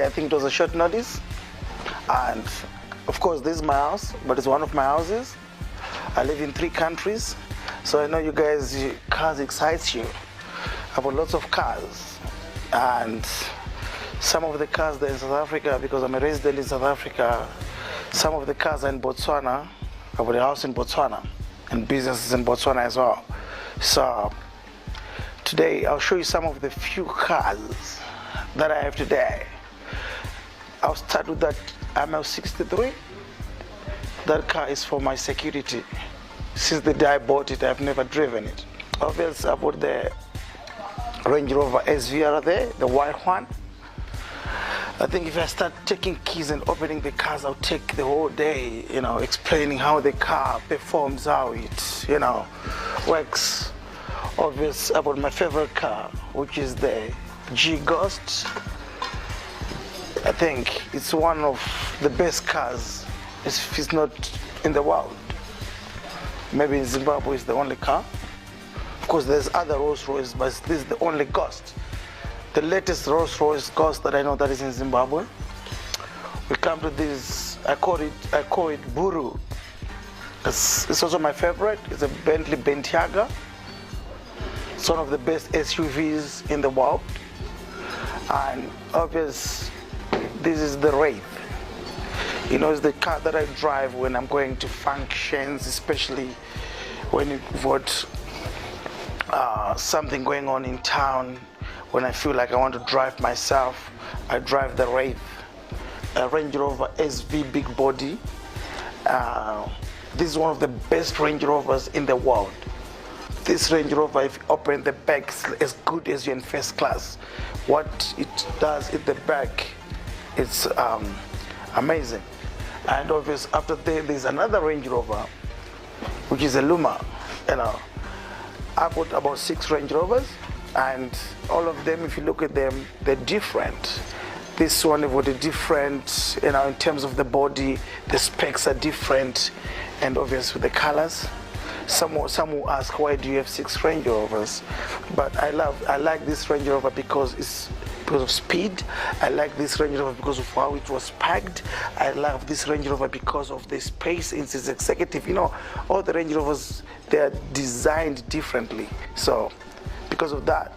today. I think it was a short notice. And of course, this is my house, but it's one of my houses. I live in 3 countries, so I know you guys, cars excites you. I've got lots of cars, and some of the cars are in South Africa because I'm a resident in South Africa. Some of the cars are in Botswana. I've got a house in Botswana and businesses in Botswana as well. So today I'll show you some of the few cars that I have today. I'll start with that ML63. That car is for my security. Since the day I bought it, I've never driven it. Obviously, I bought the Range Rover SVR there, the white one. I think if I start taking keys and opening the cars, I'll take the whole day, explaining how the car performs, how it, works. Obviously, I bought my favorite car, which is the G Ghost. I think it's one of the best cars, if it's not in the world. Maybe in Zimbabwe it's the only car. Of course, there's other Rolls Royce, but this is the only Ghost. The latest Rolls Royce Ghost that I know that is in Zimbabwe. We come to this, I call it Buru. It's also my favorite. It's a Bentley Bentayga. It's one of the best SUVs in the world. And obviously, this is the Wraith. It's the car that I drive when I'm going to functions, especially when you've got something going on in town. When I feel like I want to drive myself, I drive the Wraith, a Range Rover SV big body. This is one of the best Range Rovers in the world. This Range Rover, if you open the back, is as good as you're in first class. What it does in the back, it's amazing. And obviously after there's another Range Rover, which is a Luma. I bought about 6 Range Rovers, and all of them, if you look at them, they're different. This one was different, in terms of the body, the specs are different, and obviously the colors. Some will ask, why do you have 6 Range Rovers? But I like this Range Rover because of speed. I like this Range Rover because of how it was packed. I love this Range Rover because of the space in its executive. All the Range Rovers, they are designed differently. So because of that,